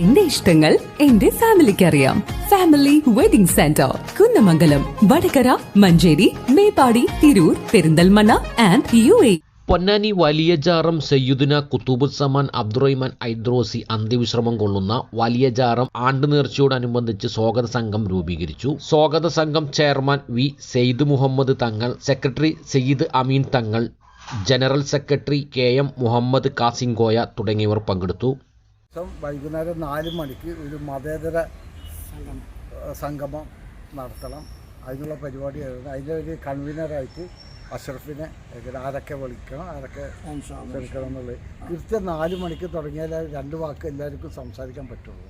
എന്റെ ഇഷ്ടങ്ങൾ എന്റെ ഫാമിലിക്ക് അറിയാം. Family Wedding Centre, Kunnamangalam, Vadakara, Manjeri, Meppadi, Tirur, Perinthalmanna and UAE. Ponnani Valiyajaram Sayyiduna Qutbuzzaman Abdurahiman ഐദ്രോസി അന്ത്യവിശ്രമം കൊള്ളുന്ന വലിയജാറം ആണ്ട് നേർച്ചയോടനുബന്ധിച്ച് സ്വാഗത സംഘം രൂപീകരിച്ചു. സ്വാഗത സംഘം ചെയർമാൻ വി സെയ്ദ് മുഹമ്മദ് തങ്ങൾ, സെക്രട്ടറി സയ്യിദ് അമീൻ തങ്ങൾ, ജനറൽ സെക്രട്ടറി KM മുഹമ്മദ് കാസിംകോയ തുടങ്ങിയവർ പങ്കെടുത്തു. വൈകുന്നേരം 4 മണിക്ക് ഒരു മതേതര സംഗമം നടത്തണം. അതിനുള്ള പരിപാടിയായിരുന്നു. അതിലൊരു കൺവീനറായിട്ട് അഷ്റഫിനെ ആരൊക്കെ വിളിക്കണം, ആരൊക്കെ ക്ഷണിക്കണം എന്നുള്ളത് കൃത്യം 4 മണിക്ക് തുടങ്ങിയാൽ 2 വാക്ക് എല്ലാവർക്കും സംസാരിക്കാൻ പറ്റുള്ളൂ.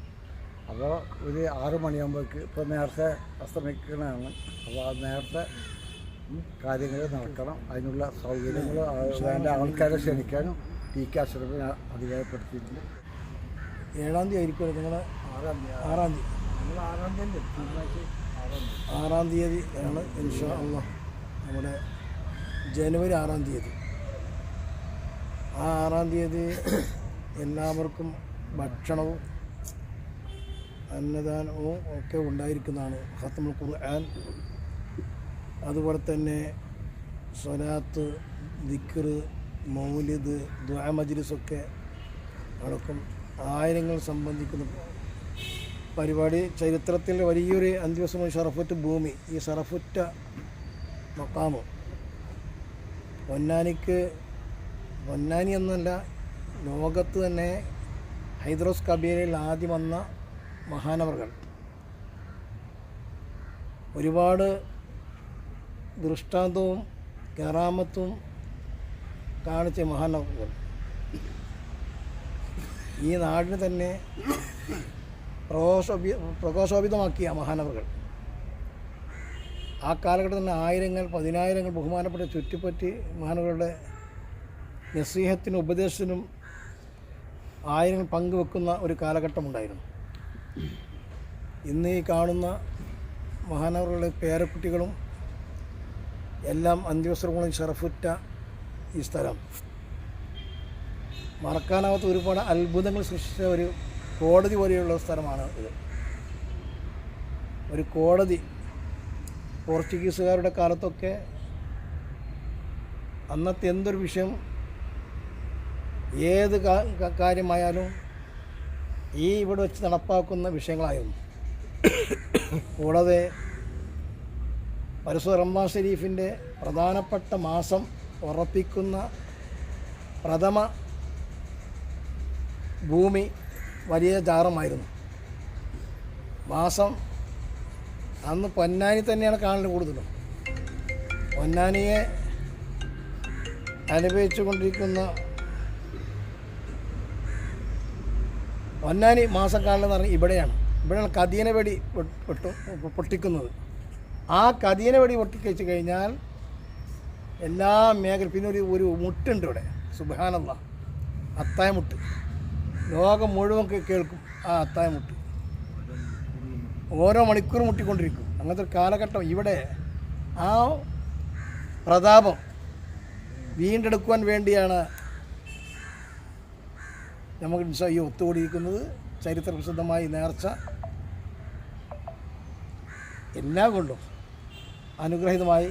അപ്പോൾ ഒരു 6 മണിയാകുമ്പോഴേക്ക് ഇപ്പോൾ നേരത്തെ അസ്തമിക്കണതാണ്. അപ്പോൾ നേരത്തെ കാര്യങ്ങൾ നടക്കണം. അതിനുള്ള സൗകര്യങ്ങൾ വേണ്ട ആൾക്കാരെ ക്ഷണിക്കാനും TK അഷ്റഫിനെ അധികാരപ്പെടുത്തിയിട്ടുണ്ട്. 7-ാം തീയതി ആയിരിക്കും നിങ്ങൾ? 6-ാം തീയതി. നമ്മൾ 6-ാം തീയതി 6-ാം തീയതി ആണ് ഇൻഷാ അല്ലാഹ് നമ്മുടെ ജനുവരി 6-ാം തീയതി. ആ 6-ാം തീയതി എല്ലാവർക്കും ഭക്ഷണവും അന്നദാനവും ഒക്കെ ഉണ്ടായിരിക്കുന്നതാണ്. ഖത്മുൽ ഖുർആൻ, അതുപോലെ തന്നെ സ്വലാത്ത്, ദിക്ർ, മൗലിദ്, ദുആ മജ്ലിസൊക്കെ നടക്കും. ആയിരങ്ങൾ സംബന്ധിക്കുന്ന പരിപാടി. ചരിത്രത്തിൽ വലിയൊരു അന്ത്യദിവസമാണ് ഷറഫുറ്റ ഭൂമി. ഈ ഷറഫുറ്റ മക്കാമ് പൊന്നാനി എന്നല്ല, ലോകത്ത് തന്നെ ഹൈദ്രോസ് കബീലയിൽ ആദ്യം വന്ന മഹാനവറുകൾ, ഒരുപാട് ദൃഷ്ടാന്തവും കറാമത്തും കാണിച്ച മഹാനവറുകൾ ഈ നാടിന് തന്നെ പ്രകോശോഭിതമാക്കിയ മഹാനവറുകൾ. ആ കാലഘട്ടത്തിൽ തന്നെ ആയിരങ്ങൾ, 10,000 ബഹുമാനപ്പെട്ട ചുറ്റിപ്പറ്റി മഹാനവറുകളുടെ നസീഹത്തിനും ഉപദേശത്തിനും ആയിരങ്ങൾ പങ്കുവെക്കുന്ന ഒരു കാലഘട്ടമുണ്ടായിരുന്നു. ഇന്ന് ഈ കാണുന്ന മഹാനവറുകളുടെ പേരക്കുട്ടികളും എല്ലാം അന്ത്യവസ്ത്രങ്ങളും ഷറഫുറ്റ ഈ സ്ഥലം മറക്കാനാവാത്ത ഒരുപാട് അത്ഭുതങ്ങൾ സൃഷ്ടിച്ച ഒരു കോടതി പോലെയുള്ള സ്ഥലമാണ് ഇത്. ഒരു കോടതി. പോർച്ചുഗീസുകാരുടെ കാലത്തൊക്കെ അന്നത്തെ എന്തൊരു വിഷയം, ഏത് കാര്യമായാലും ഇവിടെ വെച്ച് നടപ്പാക്കുന്ന വിഷയങ്ങളായിരുന്നു. കൂടാതെ പരിശുദ്ധ റമദാൻ ഷരീഫിൻ്റെ പ്രധാനപ്പെട്ട മാസം ഉറപ്പിക്കുന്ന പ്രഥമ ഭൂമി വലിയ ജാറമായിരുന്നു. മാസം അന്ന് പൊന്നാനി തന്നെയാണ് കാണൽ കൂടുതലും. പൊന്നാനിയെ അനുഭവിച്ചു കൊണ്ടിരിക്കുന്ന പൊന്നാനി മാസം കാണലെന്ന് പറഞ്ഞാൽ ഇവിടെയാണ് കതിയന വെടി പൊട്ടിക്കുന്നത്. ആ കതിയന വെടി പൊട്ടിക്കഴിച്ച് കഴിഞ്ഞാൽ എല്ലാ മേഖല പിന്നെ ഒരു മുട്ടുണ്ട് ഇവിടെ. സുബ്ഹാനല്ലാഹ്, അത്തായമുട്ട് ലോകം മുഴുവൻ കേൾക്കും. ആ അത്തായമുട്ട് ഓരോ മണിക്കൂർ മുട്ടിക്കൊണ്ടിരിക്കും. അങ്ങനത്തെ ഒരു കാലഘട്ടം. ഇവിടെ ആ പ്രതാപം വീണ്ടെടുക്കുവാൻ വേണ്ടിയാണ് നമുക്ക് ഈ ഒത്തുകൂടിയിരിക്കുന്നത്. ചരിത്ര പ്രസിദ്ധമായി നേർച്ച എല്ലാം കൊണ്ടും അനുഗ്രഹീതമായി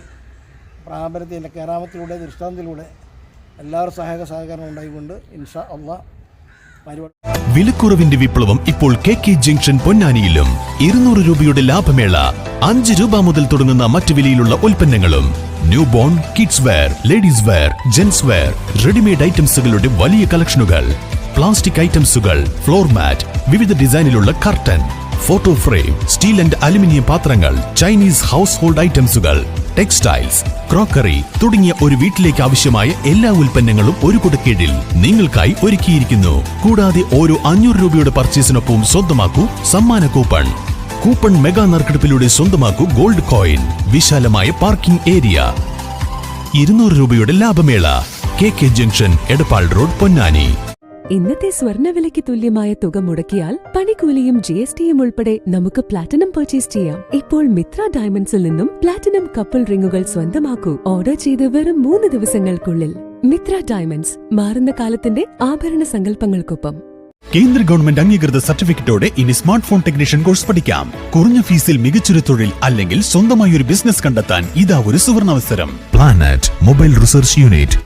പ്രാബല്യത്തിൻ്റെ കറാമത്തിലൂടെ, ദൃഷ്ടാന്തത്തിലൂടെ എല്ലാവരും സഹകരണം ഉണ്ടായിക്കൊണ്ട് ഇൻഷാ അല്ലാഹ് വിലക്കുറവിന്റെ വിപ്ലവം ഇപ്പോൾ KK ജംഗ്ഷൻ പൊന്നാനിയിലും. 200 രൂപയുടെ ലാഭമേള. 5 രൂപ മുതൽ തുടങ്ങുന്ന മറ്റു വിലയിലുള്ള ഉൽപ്പന്നങ്ങളും. Newborn, kids wear, ladies wear, gents wear, readymade ഐറ്റംസുകളുടെ വലിയ കളക്ഷനുകൾ, പ്ലാസ്റ്റിക് ഐറ്റംസുകൾ, ഫ്ലോർ മാറ്റ്, വിവിധ ഡിസൈനിലുള്ള curtain, photo frame, steel and aluminium പാത്രങ്ങൾ, ചൈനീസ് ഹൗസ് ഹോൾഡ് ഐറ്റംസുകൾ, ടെക്സ്റ്റൈൽസ്, ക്രോക്കറി തുടങ്ങിയ ഒരു വീട്ടിലേക്ക് ആവശ്യമായ എല്ലാ ഉൽപ്പന്നങ്ങളും ഒരു കുടക്കീഴിൽ നിങ്ങൾക്കായി ഒരുക്കിയിരിക്കുന്നു. കൂടാതെ ഓരോ 500 രൂപയുടെ പർച്ചേസിനൊപ്പം സ്വന്തമാക്കൂ സമ്മാന കൂപ്പൺ മെഗാ നറുക്കെടുപ്പിലൂടെ സ്വന്തമാക്കൂ ഗോൾഡ് കോയിൻ. വിശാലമായ പാർക്കിംഗ് ഏരിയ. 200 രൂപയുടെ ലാഭമേള. KK junction, Edappal road, Ponnani. ഇന്നത്തെ സ്വർണ്ണവിലയ്ക്ക് തുല്യമായ തുക മുടക്കിയാൽ പണിക്കൂലിയും GSTയും ഉൾപ്പെടെ നമുക്ക് പ്ലാറ്റിനം പർച്ചേസ് ചെയ്യാം. ഇപ്പോൾ മിത്ര ഡയമണ്ട്സിൽ നിന്നും പ്ലാറ്റിനം കപ്പിൾ റിങ്ങുകൾ സ്വന്തമാക്കൂ. ഓർഡർ ചെയ്ത് വെറും 3 ദിവസങ്ങൾക്കുള്ളിൽ. മിത്ര ഡയമണ്ട്സ്, മാറുന്ന കാലത്തിന്റെ ആഭരണ സങ്കല്പങ്ങൾക്കൊപ്പം. കേന്ദ്ര ഗവൺമെന്റ് അംഗീകൃത സർട്ടിഫിക്കറ്റോടെ ഇനി സ്മാർട്ട് ഫോൺ ടെക്നീഷ്യൻ കോഴ്സ് പഠിക്കാം. കുറഞ്ഞ ഫീസിൽ മികച്ചൊരു തൊഴിൽ അല്ലെങ്കിൽ സ്വന്തമായി ഒരു ബിസിനസ് കണ്ടെത്താൻ ഇതാ ഒരു സുവർണാവസരം. Planet mobile research unit.